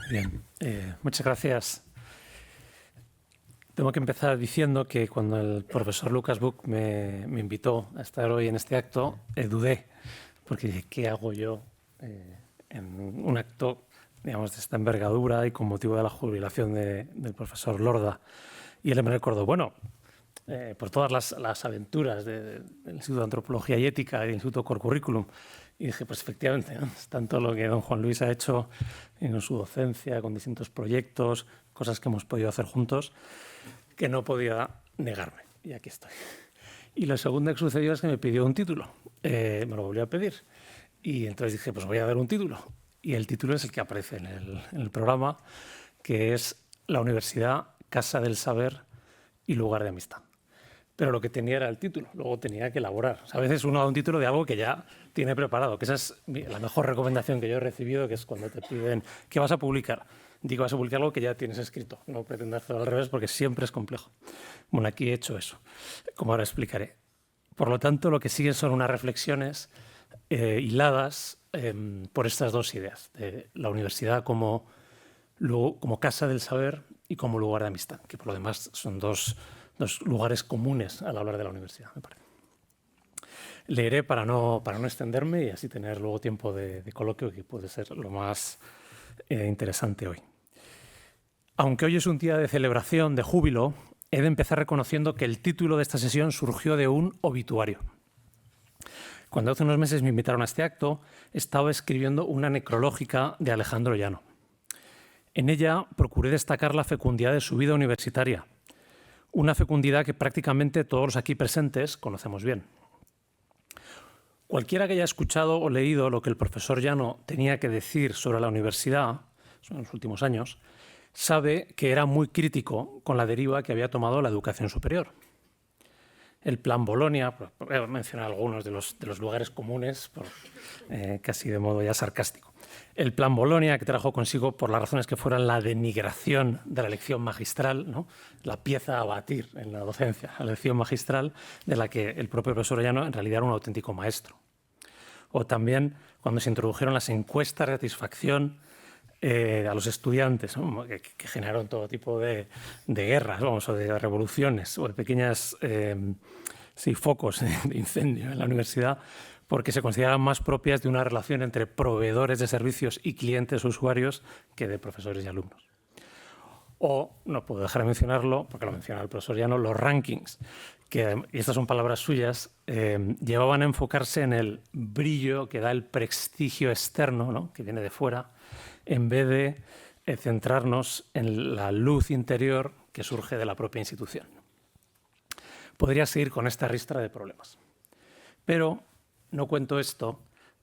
Bien, muchas gracias. Tengo que empezar diciendo que cuando el profesor Lucas Buch me invitó a estar hoy en este acto, dudé, porque dije, ¿qué hago yo en un acto, digamos, de esta envergadura y con motivo de la jubilación del profesor Lorda? Y él me recordó, bueno, por todas las aventuras del Instituto de Antropología y Ética y del Instituto Core Curriculum. Y dije, pues efectivamente, ¿no? Es tanto lo que don Juan Luis ha hecho en su docencia, con distintos proyectos, cosas que hemos podido hacer juntos, que no podía negarme. Y aquí estoy. Y lo segundo que sucedió es que me pidió un título. Me lo volvió a pedir. Y entonces dije, pues voy a dar un título. Y el título es el que aparece en el programa, que es La Universidad, Casa del Saber y Lugar de Amistad. Pero lo que tenía era el título, luego tenía que elaborar. O sea, a veces uno da un título de algo que ya tiene preparado, que esa es la mejor recomendación que yo he recibido, que es cuando te piden, ¿qué vas a publicar? Digo, vas a publicar algo que ya tienes escrito, no pretender hacerlo al revés porque siempre es complejo. Bueno, aquí he hecho eso, como ahora explicaré. Por lo tanto, lo que siguen son unas reflexiones hiladas por estas dos ideas, de la universidad como casa del saber y como lugar de amistad, que por lo demás son dos lugares comunes al hablar de la universidad, me parece. Leeré para no extenderme y así tener luego tiempo de coloquio, que puede ser lo más interesante hoy. Aunque hoy es un día de celebración, de júbilo, he de empezar reconociendo que el título de esta sesión surgió de un obituario. Cuando hace unos meses me invitaron a este acto, estaba escribiendo una necrológica de Alejandro Llano. En ella procuré destacar la fecundidad de su vida universitaria, una fecundidad que prácticamente todos los aquí presentes conocemos bien. Cualquiera que haya escuchado o leído lo que el profesor Llano tenía que decir sobre la universidad en los últimos años, sabe que era muy crítico con la deriva que había tomado la educación superior. El Plan Bolonia, voy a mencionar algunos de los lugares comunes, casi de modo ya sarcástico. El Plan Bolonia, que trajo consigo, por las razones que fueran, la denigración de la lección magistral, ¿no? La pieza a batir en la docencia, la lección magistral, de la que el propio profesor Llano en realidad era un auténtico maestro. O también cuando se introdujeron las encuestas de satisfacción a los estudiantes, ¿no? que generaron todo tipo de guerras, o de revoluciones, o de pequeñas focos de incendio en la universidad, porque se consideraban más propias de una relación entre proveedores de servicios y clientes o usuarios que de profesores y alumnos. O, no puedo dejar de mencionarlo, porque lo menciona el profesor Llano, los rankings, que, y estas son palabras suyas, llevaban a enfocarse en el brillo que da el prestigio externo, ¿no? Que viene de fuera, en vez de centrarnos en la luz interior que surge de la propia institución. Podría seguir con esta ristra de problemas. Pero no cuento esto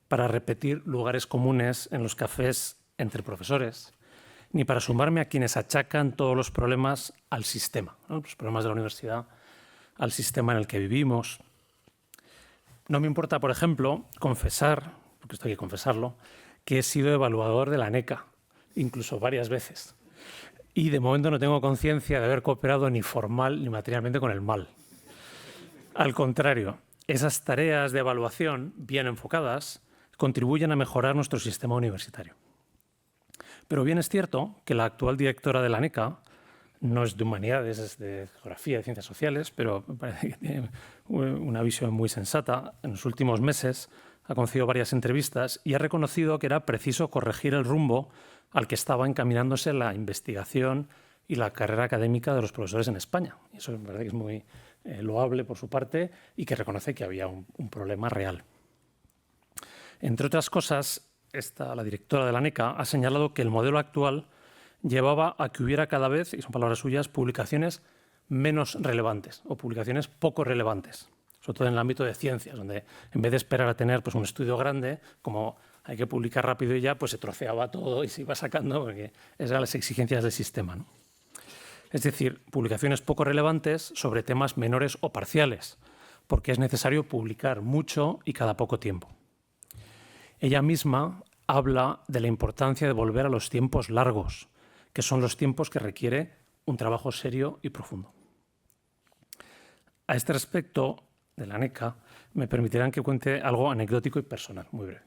para repetir lugares comunes en los cafés entre profesores, ni para sumarme a quienes achacan todos los problemas al sistema, ¿no? Los problemas de la universidad, al sistema en el que vivimos. No me importa, por ejemplo, confesar, porque esto hay que confesarlo, que he sido evaluador de la ANECA, incluso varias veces. Y de momento no tengo conciencia de haber cooperado ni formal ni materialmente con el mal. Al contrario, esas tareas de evaluación, bien enfocadas, contribuyen a mejorar nuestro sistema universitario. Pero bien es cierto que la actual directora de la ANECA no es de humanidades, es de geografía, de ciencias sociales, pero me parece que tiene una visión muy sensata. En los últimos meses ha concedido varias entrevistas y ha reconocido que era preciso corregir el rumbo al que estaba encaminándose la investigación y la carrera académica de los profesores en España. Y eso me parece que es muy loable por su parte y que reconoce que había un problema real. Entre otras cosas, la directora de la ANECA ha señalado que el modelo actual llevaba a que hubiera cada vez, y son palabras suyas, publicaciones menos relevantes o publicaciones poco relevantes, sobre todo en el ámbito de ciencias, donde en vez de esperar a tener un estudio grande, como hay que publicar rápido y ya, pues se troceaba todo y se iba sacando, porque esas eran las exigencias del sistema, ¿no? Es decir, publicaciones poco relevantes sobre temas menores o parciales, porque es necesario publicar mucho y cada poco tiempo. Ella misma habla de la importancia de volver a los tiempos largos, que son los tiempos que requiere un trabajo serio y profundo. A este respecto de la ANECA, me permitirán que cuente algo anecdótico y personal, muy breve.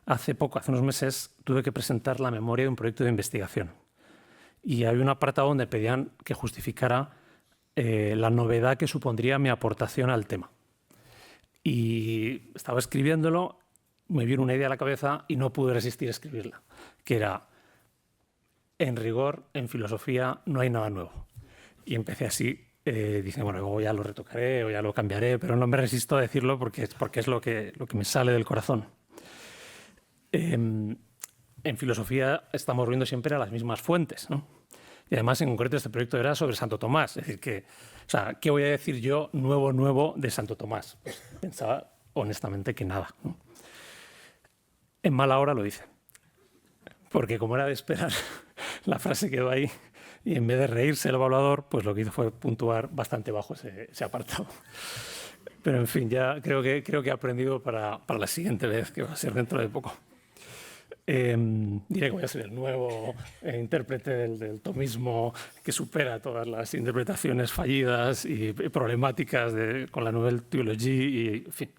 hace unos meses, tuve que presentar la memoria de un proyecto de investigación. Y había un apartado donde pedían que justificara la novedad que supondría mi aportación al tema. Y estaba escribiéndolo, me vino una idea a la cabeza y no pude resistir a escribirla, que era, en rigor, en filosofía no hay nada nuevo. Y empecé así, diciendo, bueno, luego ya lo retocaré o ya lo cambiaré, pero no me resisto a decirlo porque es lo que me sale del corazón. En filosofía estamos volviendo siempre a las mismas fuentes, ¿no? Y además, en concreto, este proyecto era sobre Santo Tomás. Es decir, ¿qué voy a decir yo nuevo de Santo Tomás? Pues pensaba honestamente que nada, ¿no? En mala hora lo hice. Porque como era de esperar, la frase quedó ahí y en vez de reírse el evaluador, pues lo que hizo fue puntuar bastante bajo ese apartado. Pero en fin, ya creo que he aprendido para la siguiente vez, que va a ser dentro de poco. Diré que voy a ser el nuevo intérprete del tomismo que supera todas las interpretaciones fallidas y problemáticas con la Nouvelle Théologie y, en fin.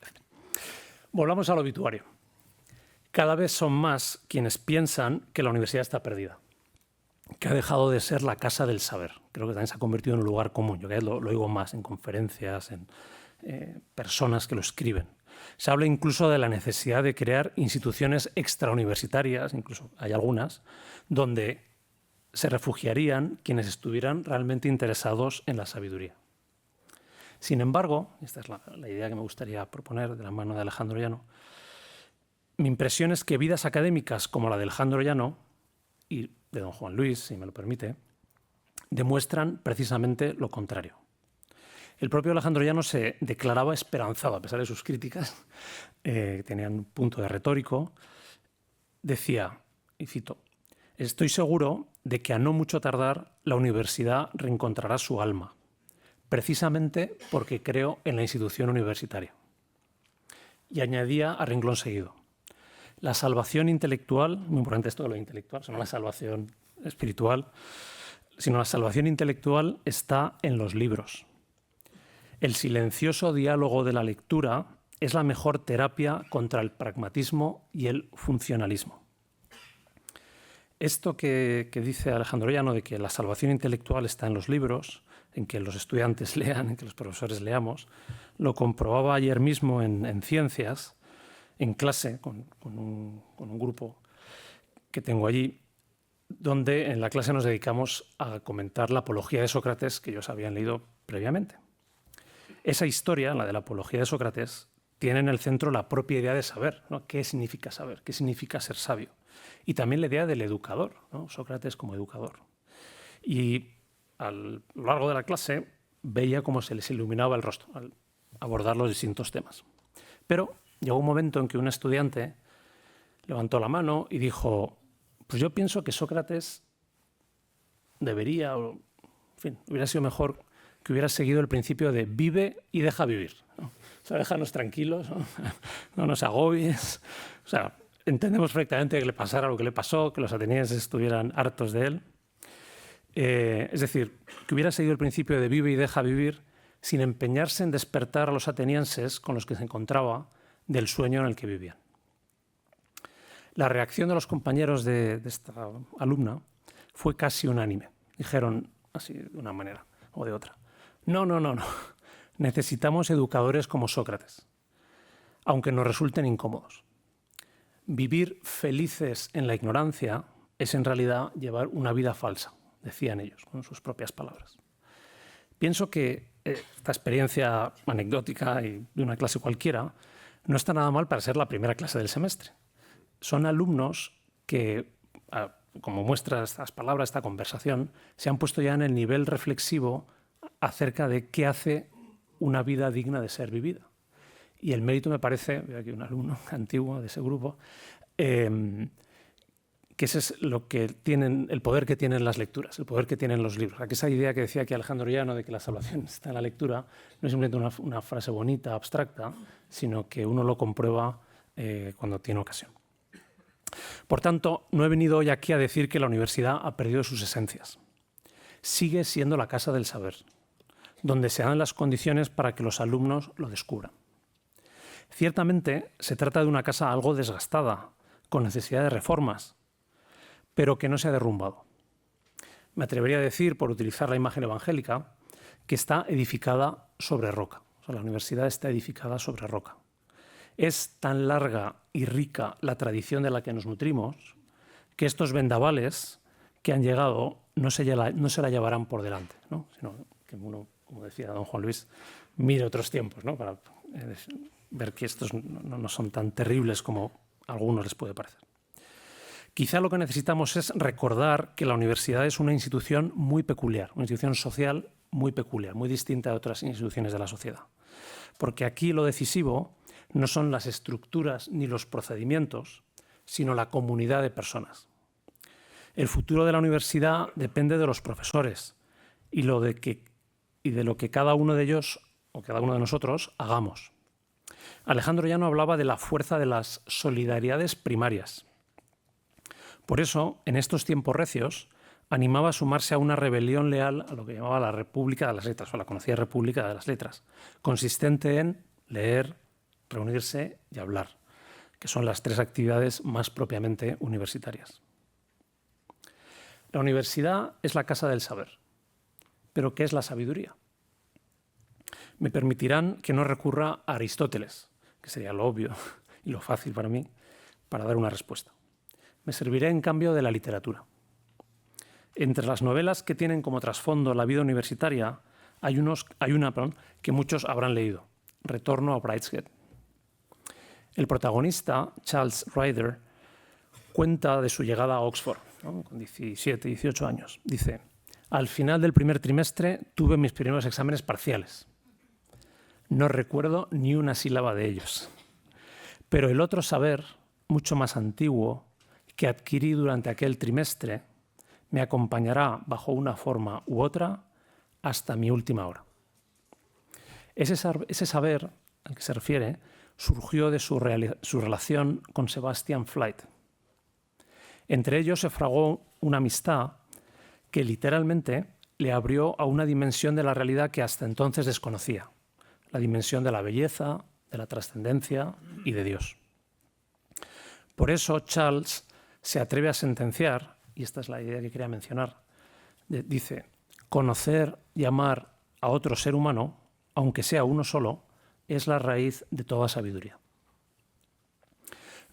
Volvamos al obituario. Cada vez son más quienes piensan que la universidad está perdida, que ha dejado de ser la casa del saber. Creo que también se ha convertido en un lugar común. Yo lo oigo más en conferencias, en personas que lo escriben. Se habla incluso de la necesidad de crear instituciones extrauniversitarias, incluso hay algunas, donde se refugiarían quienes estuvieran realmente interesados en la sabiduría. Sin embargo, esta es la idea que me gustaría proponer de la mano de Alejandro Llano, mi impresión es que vidas académicas como la de Alejandro Llano y de don Juan Luis, si me lo permite, demuestran precisamente lo contrario. El propio Alejandro Llano se declaraba esperanzado, a pesar de sus críticas, tenían un punto de retórico, decía, y cito, estoy seguro de que a no mucho tardar la universidad reencontrará su alma, precisamente porque creo en la institución universitaria. Y añadía a renglón seguido, la salvación intelectual, muy importante esto de lo intelectual, no la salvación espiritual, sino la salvación intelectual está en los libros. El silencioso diálogo de la lectura es la mejor terapia contra el pragmatismo y el funcionalismo. Esto que dice Alejandro Llano de que la salvación intelectual está en los libros, en que los estudiantes lean, en que los profesores leamos, lo comprobaba ayer mismo en Ciencias, en clase, con un grupo que tengo allí, donde en la clase nos dedicamos a comentar la apología de Sócrates que ellos habían leído previamente. Esa historia, la de la apología de Sócrates, tiene en el centro la propia idea de saber, ¿no? ¿Qué significa saber? ¿Qué significa ser sabio? Y también la idea del educador, ¿no? Sócrates como educador. Y a lo largo de la clase veía cómo se les iluminaba el rostro al abordar los distintos temas. Pero llegó un momento en que un estudiante levantó la mano y dijo, pues yo pienso que Sócrates debería, en fin, hubiera sido mejor que hubiera seguido el principio de vive y deja vivir, ¿no? O sea, déjanos tranquilos, ¿no? No nos agobies. O sea, entendemos perfectamente que le pasara lo que le pasó, que los atenienses estuvieran hartos de él. Es decir, que hubiera seguido el principio de vive y deja vivir sin empeñarse en despertar a los atenienses con los que se encontraba del sueño en el que vivían. La reacción de los compañeros de esta alumna fue casi unánime. Dijeron así de una manera o de otra. No. Necesitamos educadores como Sócrates, aunque nos resulten incómodos. Vivir felices en la ignorancia es en realidad llevar una vida falsa, decían ellos, con sus propias palabras. Pienso que esta experiencia anecdótica y de una clase cualquiera no está nada mal para ser la primera clase del semestre. Son alumnos que, como muestra estas palabras, esta conversación, se han puesto ya en el nivel reflexivo acerca de qué hace una vida digna de ser vivida. Y el mérito me parece, veo aquí un alumno antiguo de ese grupo, que ese es lo que tienen, el poder que tienen las lecturas, el poder que tienen los libros. Aquí esa idea que decía aquí Alejandro Llano de que la salvación está en la lectura no es simplemente una frase bonita, abstracta, sino que uno lo comprueba cuando tiene ocasión. Por tanto, no he venido hoy aquí a decir que la universidad ha perdido sus esencias. Sigue siendo la casa del saber, donde se dan las condiciones para que los alumnos lo descubran. Ciertamente, se trata de una casa algo desgastada, con necesidad de reformas, pero que no se ha derrumbado. Me atrevería a decir, por utilizar la imagen evangélica, que está edificada sobre roca. O sea, la universidad está edificada sobre roca. Es tan larga y rica la tradición de la que nos nutrimos que estos vendavales que han llegado no se la llevarán por delante, ¿no? Sino que uno, como decía don Juan Luis, mire otros tiempos, ¿no? Para ver que estos no son tan terribles como a algunos les puede parecer. Quizá lo que necesitamos es recordar que la universidad es una institución muy peculiar, una institución social muy peculiar, muy distinta de otras instituciones de la sociedad. Porque aquí lo decisivo no son las estructuras ni los procedimientos, sino la comunidad de personas. El futuro de la universidad depende de los profesores y de lo que cada uno de ellos o cada uno de nosotros hagamos. Alejandro Llano hablaba de la fuerza de las solidaridades primarias. Por eso, en estos tiempos recios, animaba a sumarse a una rebelión leal a lo que llamaba la República de las Letras, o la conocida República de las Letras, consistente en leer, reunirse y hablar, que son las tres actividades más propiamente universitarias. La universidad es la casa del saber. ¿Pero qué es la sabiduría? Me permitirán que no recurra a Aristóteles, que sería lo obvio y lo fácil para mí, para dar una respuesta. Me serviré, en cambio, de la literatura. Entre las novelas que tienen como trasfondo la vida universitaria, hay una que muchos habrán leído, Retorno a Brideshead. El protagonista, Charles Ryder, cuenta de su llegada a Oxford, ¿no? Con 17, 18 años. Dice: al final del primer trimestre tuve mis primeros exámenes parciales. No recuerdo ni una sílaba de ellos. Pero el otro saber, mucho más antiguo, que adquirí durante aquel trimestre, me acompañará bajo una forma u otra hasta mi última hora. Ese saber al que se refiere surgió de su relación con Sebastian Flyte. Entre ellos se fraguó una amistad que literalmente le abrió a una dimensión de la realidad que hasta entonces desconocía, la dimensión de la belleza, de la trascendencia y de Dios. Por eso Charles se atreve a sentenciar, y esta es la idea que quería mencionar, dice: conocer y amar a otro ser humano, aunque sea uno solo, es la raíz de toda sabiduría.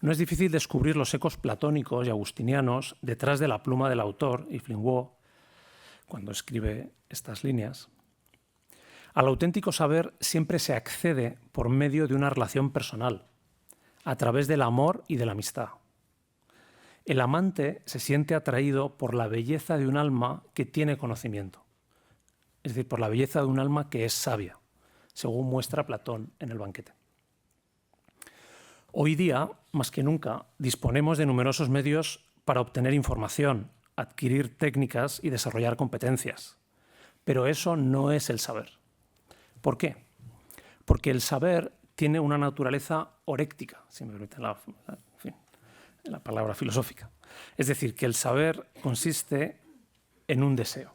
No es difícil descubrir los ecos platónicos y agustinianos detrás de la pluma del autor, Evelyn Waugh, cuando escribe estas líneas. Al auténtico saber siempre se accede por medio de una relación personal, a través del amor y de la amistad. El amante se siente atraído por la belleza de un alma que tiene conocimiento, es decir, por la belleza de un alma que es sabia, según muestra Platón en el banquete. Hoy día, más que nunca, disponemos de numerosos medios para obtener información, adquirir técnicas y desarrollar competencias. Pero eso no es el saber. ¿Por qué? Porque el saber tiene una naturaleza oréctica, si me permiten la palabra filosófica. Es decir, que el saber consiste en un deseo.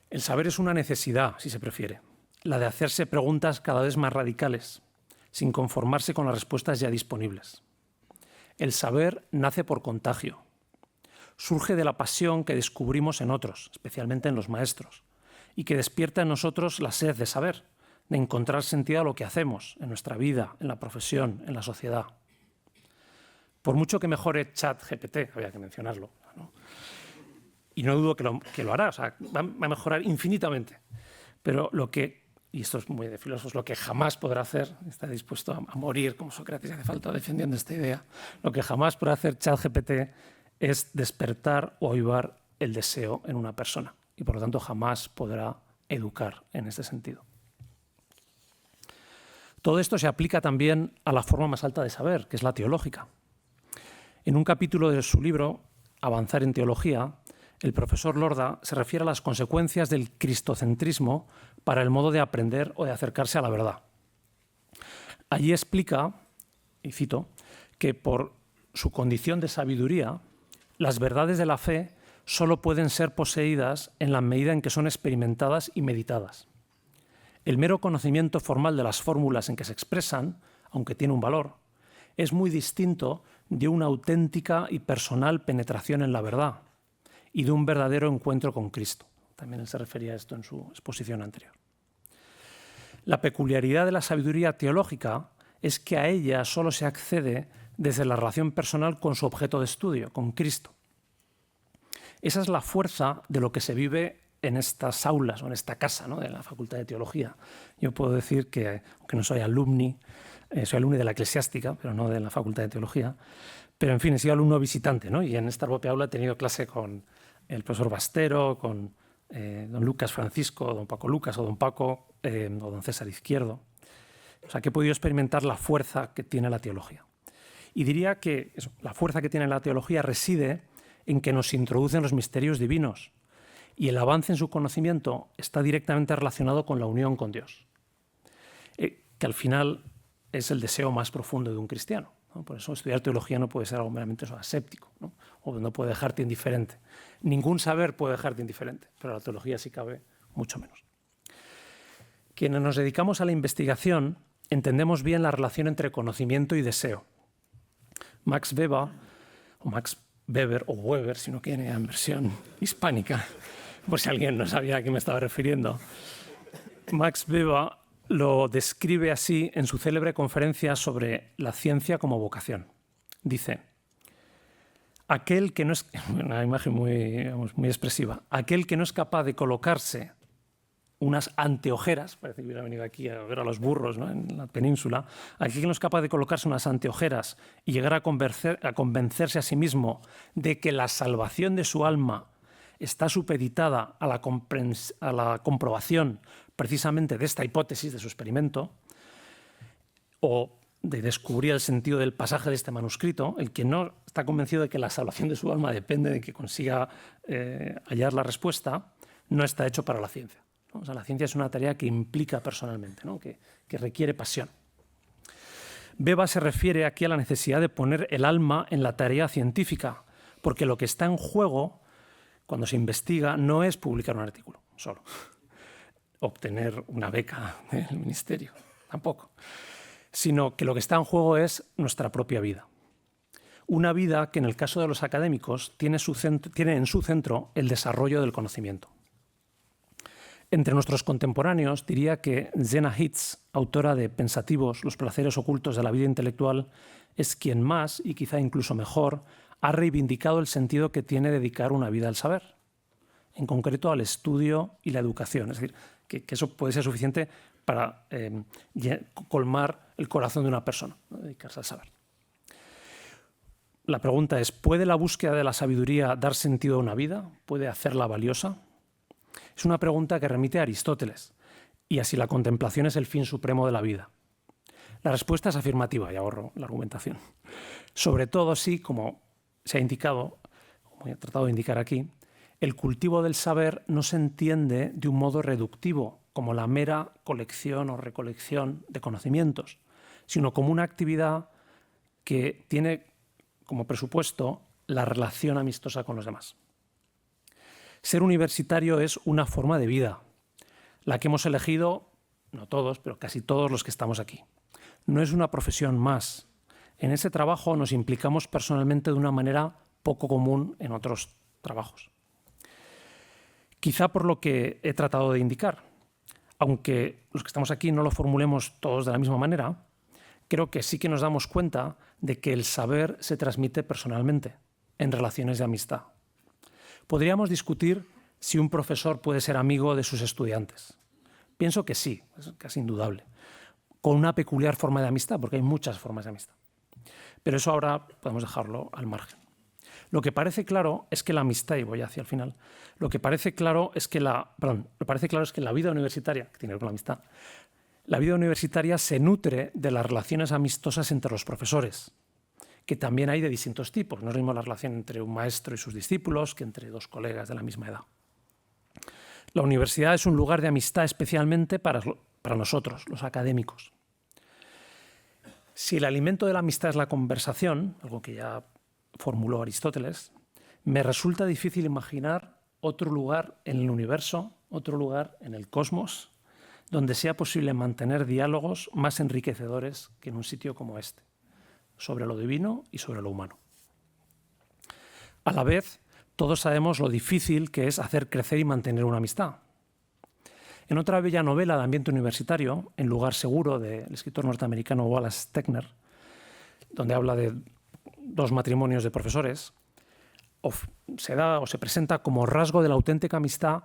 El saber es una necesidad, si se prefiere, la de hacerse preguntas cada vez más radicales, sin conformarse con las respuestas ya disponibles. El saber nace por contagio. Surge de la pasión que descubrimos en otros, especialmente en los maestros, y que despierta en nosotros la sed de saber, de encontrar sentido a lo que hacemos, en nuestra vida, en la profesión, en la sociedad. Por mucho que mejore ChatGPT, había que mencionarlo, ¿no? Y no dudo que lo hará, o sea, va a mejorar infinitamente. Pero y esto es muy de filósofos, lo que jamás podrá hacer, está dispuesto a morir como Sócrates, hace falta defendiendo esta idea, lo que jamás podrá hacer ChatGPT es despertar o avivar el deseo en una persona y por lo tanto jamás podrá educar en este sentido. Todo esto se aplica también a la forma más alta de saber, que es la teológica. En un capítulo de su libro, Avanzar en Teología, el profesor Lorda se refiere a las consecuencias del cristocentrismo para el modo de aprender o de acercarse a la verdad. Allí explica, y cito, que por su condición de sabiduría, las verdades de la fe solo pueden ser poseídas en la medida en que son experimentadas y meditadas. El mero conocimiento formal de las fórmulas en que se expresan, aunque tiene un valor, es muy distinto de una auténtica y personal penetración en la verdad y de un verdadero encuentro con Cristo. También él se refería a esto en su exposición anterior. La peculiaridad de la sabiduría teológica es que a ella solo se accede desde la relación personal con su objeto de estudio, con Cristo. Esa es la fuerza de lo que se vive en estas aulas o en esta casa, ¿no?, de la Facultad de Teología. Yo puedo decir que, aunque no soy alumni de la Eclesiástica, pero no de la Facultad de Teología, pero en fin, he sido alumno visitante, ¿no? Y en esta propia aula he tenido clase con el profesor Bastero, con don Lucas Francisco, don Paco Lucas o don Paco o don César Izquierdo. O sea, que he podido experimentar la fuerza que tiene la teología. Y diría que la fuerza que tiene la teología reside en que nos introducen los misterios divinos y el avance en su conocimiento está directamente relacionado con la unión con Dios, que al final es el deseo más profundo de un cristiano, ¿no? Por eso estudiar teología no puede ser algo meramente aséptico, ¿no? O no puede dejarte indiferente. Ningún saber puede dejarte indiferente, pero la teología sí cabe mucho menos. Quienes nos dedicamos a la investigación entendemos bien la relación entre conocimiento y deseo. Max Weber, o Weber, si no quiere, en versión hispánica, por si alguien no sabía a qué me estaba refiriendo. Max Weber lo describe así en su célebre conferencia sobre la ciencia como vocación. Dice, aquel que no es, una imagen muy expresiva, aquel que no es capaz de colocarse unas anteojeras, parece que hubiera venido aquí a ver a los burros, ¿no?, en la península, aquel que no es capaz de colocarse unas anteojeras y llegar a convencerse a sí mismo de que la salvación de su alma está supeditada a la comprobación precisamente de esta hipótesis de su experimento, o de descubrir el sentido del pasaje de este manuscrito, el que no está convencido de que la salvación de su alma depende de que consiga hallar la respuesta, no está hecho para la ciencia, ¿no? O sea, la ciencia es una tarea que implica personalmente, ¿no?, que requiere pasión. Weber se refiere aquí a la necesidad de poner el alma en la tarea científica, porque lo que está en juego cuando se investiga no es publicar un artículo solo, obtener una beca del ministerio, tampoco, sino que lo que está en juego es nuestra propia vida. Una vida que en el caso de los académicos tiene en su centro el desarrollo del conocimiento. Entre nuestros contemporáneos diría que Zena Hitz, autora de Pensativos, los placeres ocultos de la vida intelectual, es quien más, y quizá incluso mejor, ha reivindicado el sentido que tiene dedicar una vida al saber, en concreto al estudio y la educación. Es decir, que eso puede ser suficiente para colmar el corazón de una persona, ¿no?, dedicarse al saber. La pregunta es, ¿puede la búsqueda de la sabiduría dar sentido a una vida? ¿Puede hacerla valiosa? Es una pregunta que remite a Aristóteles, y así la contemplación es el fin supremo de la vida. La respuesta es afirmativa, y ahorro la argumentación. Sobre todo si, como se ha indicado, como he tratado de indicar aquí, el cultivo del saber no se entiende de un modo reductivo, como la mera colección o recolección de conocimientos, sino como una actividad que tiene como presupuesto la relación amistosa con los demás. Ser universitario es una forma de vida, la que hemos elegido, no todos, pero casi todos los que estamos aquí. No es una profesión más. En ese trabajo nos implicamos personalmente de una manera poco común en otros trabajos. Quizá por lo que he tratado de indicar, aunque los que estamos aquí no lo formulemos todos de la misma manera, creo que sí que nos damos cuenta de que el saber se transmite personalmente, en relaciones de amistad. Podríamos discutir si un profesor puede ser amigo de sus estudiantes. Pienso que sí, es casi indudable, con una peculiar forma de amistad, porque hay muchas formas de amistad. Pero eso ahora podemos dejarlo al margen. Lo que parece claro es que la amistad, y voy hacia el final, lo que parece claro es que la vida universitaria, que tiene que ver con la amistad, la vida universitaria se nutre de las relaciones amistosas entre los profesores, que también hay de distintos tipos. No es lo mismo la relación entre un maestro y sus discípulos que entre dos colegas de la misma edad. La universidad es un lugar de amistad especialmente para nosotros, los académicos. Si el alimento de la amistad es la conversación, algo que ya formuló Aristóteles, me resulta difícil imaginar otro lugar en el universo, otro lugar en el cosmos, donde sea posible mantener diálogos más enriquecedores que en un sitio como este. sobre lo divino y sobre lo humano. A la vez, todos sabemos lo difícil que es hacer crecer y mantener una amistad. En otra bella novela de ambiente universitario, En lugar seguro, del escritor norteamericano Wallace Stegner, donde habla de 2 matrimonios de profesores, se presenta como rasgo de la auténtica amistad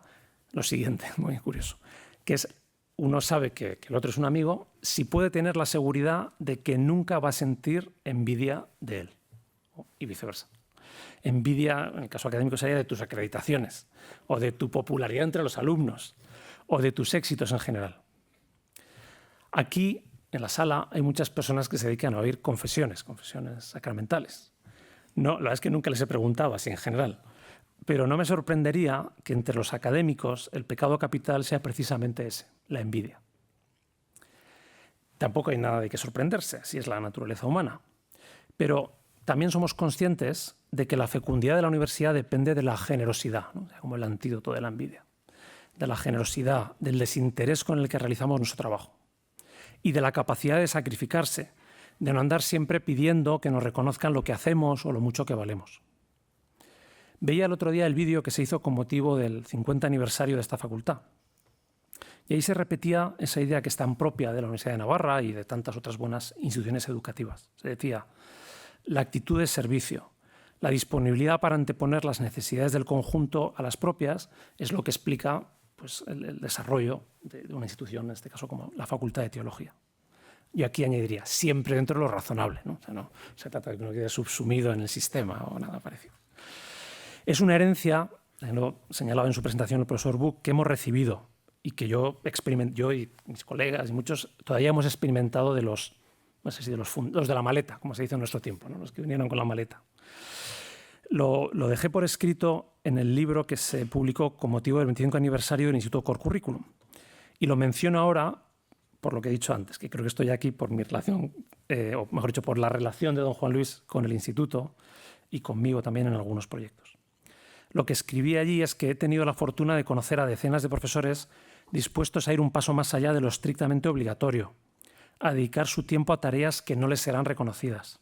lo siguiente, muy curioso, que es: uno sabe que el otro es un amigo si puede tener la seguridad de que nunca va a sentir envidia de él, y viceversa. Envidia, en el caso académico, sería de tus acreditaciones, o de tu popularidad entre los alumnos, o de tus éxitos en general. Aquí, en la sala, hay muchas personas que se dedican a oír confesiones sacramentales. No, la verdad es que nunca les he preguntado así en general, pero no me sorprendería que entre los académicos el pecado capital sea precisamente ese, la envidia. Tampoco hay nada de qué sorprenderse, así es la naturaleza humana. Pero también somos conscientes de que la fecundidad de la universidad depende de la generosidad, ¿no? Como el antídoto de la envidia, de la generosidad, del desinterés con el que realizamos nuestro trabajo y de la capacidad de sacrificarse, de no andar siempre pidiendo que nos reconozcan lo que hacemos o lo mucho que valemos. Veía el otro día el vídeo que se hizo con motivo del 50 aniversario de esta facultad. Y ahí se repetía esa idea que es tan propia de la Universidad de Navarra y de tantas otras buenas instituciones educativas. Se decía: la actitud de servicio, la disponibilidad para anteponer las necesidades del conjunto a las propias es lo que explica, pues, el desarrollo de una institución, en este caso como la Facultad de Teología. Yo aquí añadiría, siempre dentro de lo razonable, ¿no? O sea, no se trata de que uno quede subsumido en el sistema o nada parecido. Es una herencia, lo señalaba en su presentación el profesor Buch, que hemos recibido y que yo y mis colegas y muchos todavía hemos experimentado de los de la maleta, como se dice en nuestro tiempo, ¿no? Los que vinieron con la maleta. Lo dejé por escrito en el libro que se publicó con motivo del 25 aniversario del Instituto Core Curriculum. Y lo menciono ahora por lo que he dicho antes, que creo que estoy aquí por mi relación, o mejor dicho, por la relación de don Juan Luis con el instituto y conmigo también en algunos proyectos. Lo que escribí allí es que he tenido la fortuna de conocer a decenas de profesores dispuestos a ir un paso más allá de lo estrictamente obligatorio, a dedicar su tiempo a tareas que no les serán reconocidas.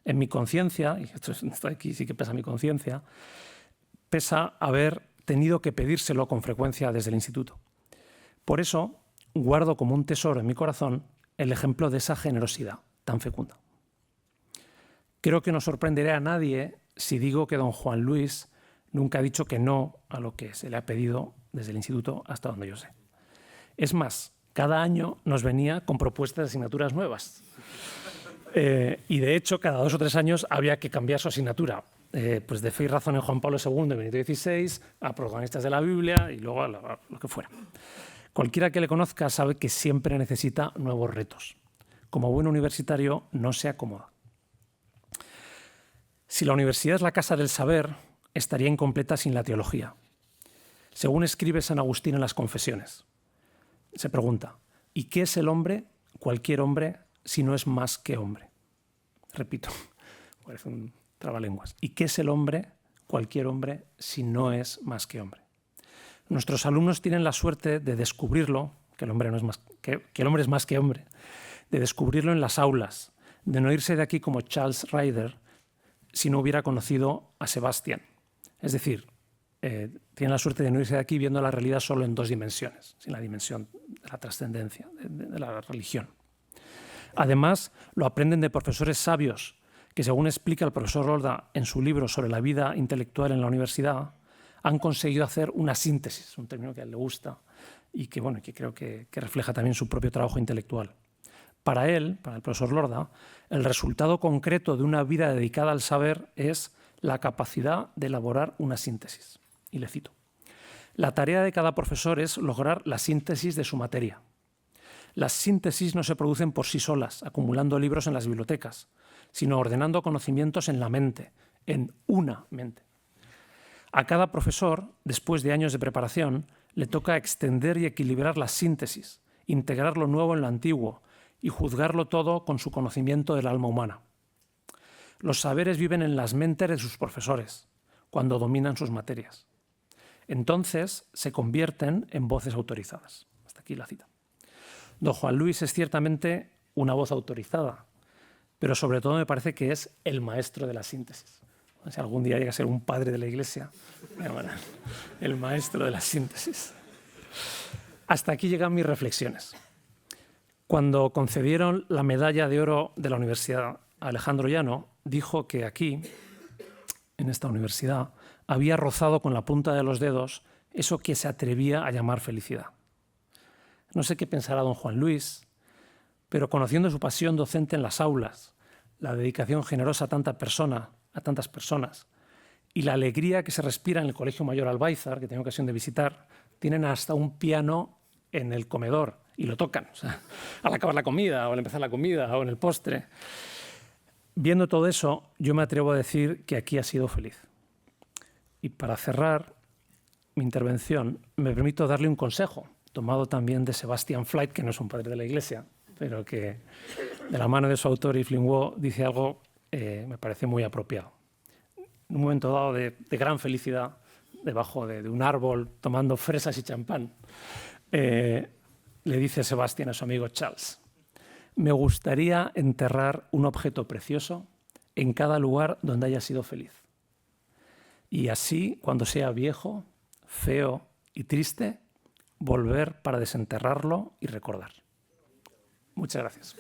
En mi conciencia, y esto está aquí sí que pesa mi conciencia, pesa haber tenido que pedírselo con frecuencia desde el instituto. Por eso guardo como un tesoro en mi corazón el ejemplo de esa generosidad tan fecunda. Creo que no sorprenderé a nadie si digo que don Juan Luis nunca ha dicho que no a lo que se le ha pedido desde el instituto hasta donde yo sé. Es más, cada año nos venía con propuestas de asignaturas nuevas. Y de hecho, cada 2 o 3 años había que cambiar su asignatura. Pues de Fe y Razón en Juan Pablo II, en Benedicto XVI, a protagonistas de la Biblia y luego a lo que fuera. Cualquiera que le conozca sabe que siempre necesita nuevos retos. Como buen universitario, no se acomoda. Si la universidad es la casa del saber, estaría incompleta sin la teología. Según escribe San Agustín en las Confesiones, se pregunta: ¿y qué es el hombre, cualquier hombre, si no es más que hombre? Repito, parece un trabalenguas. ¿Y qué es el hombre, cualquier hombre, si no es más que hombre? Nuestros alumnos tienen la suerte de descubrirlo, que el hombre es más que hombre, de descubrirlo en las aulas, de no irse de aquí como Charles Ryder si no hubiera conocido a Sebastián. Es decir, tienen la suerte de no irse de aquí viendo la realidad solo en 2 dimensiones, sin la dimensión de la trascendencia, de la religión. Además, lo aprenden de profesores sabios, que según explica el profesor Lorda en su libro sobre la vida intelectual en la universidad, han conseguido hacer una síntesis, un término que a él le gusta y que, bueno, que creo que refleja también su propio trabajo intelectual. Para él, para el profesor Lorda, el resultado concreto de una vida dedicada al saber es la capacidad de elaborar una síntesis. Y le cito: la tarea de cada profesor es lograr la síntesis de su materia. Las síntesis no se producen por sí solas, acumulando libros en las bibliotecas, sino ordenando conocimientos en la mente, en una mente. A cada profesor, después de años de preparación, le toca extender y equilibrar la síntesis, integrar lo nuevo en lo antiguo y juzgarlo todo con su conocimiento del alma humana. Los saberes viven en las mentes de sus profesores, cuando dominan sus materias. Entonces se convierten en voces autorizadas. Hasta aquí la cita. Don Juan Luis es ciertamente una voz autorizada, pero sobre todo me parece que es el maestro de la síntesis. Si algún día llega a ser un padre de la Iglesia, me llamarán el maestro de la síntesis. Hasta aquí llegan mis reflexiones. Cuando concedieron la medalla de oro de la universidad a Alejandro Llano, dijo que aquí, en esta universidad, había rozado con la punta de los dedos eso que se atrevía a llamar felicidad. No sé qué pensará don Juan Luis, pero conociendo su pasión docente en las aulas, la dedicación generosa a tantas personas y la alegría que se respira en el Colegio Mayor Albáizar, que tengo ocasión de visitar, tienen hasta un piano en el comedor y lo tocan, o sea, al acabar la comida o al empezar la comida o en el postre. Viendo todo eso, yo me atrevo a decir que aquí ha sido feliz. Y para cerrar mi intervención, me permito darle un consejo, tomado también de Sebastian Flight, que no es un padre de la Iglesia, pero que de la mano de su autor Yves Linguaux dice algo me parece muy apropiado. En un momento dado de gran felicidad, debajo de un árbol, tomando fresas y champán, le dice Sebastian a su amigo Charles: me gustaría enterrar un objeto precioso en cada lugar donde haya sido feliz. Y así, cuando sea viejo, feo y triste, volver para desenterrarlo y recordar. Muchas gracias.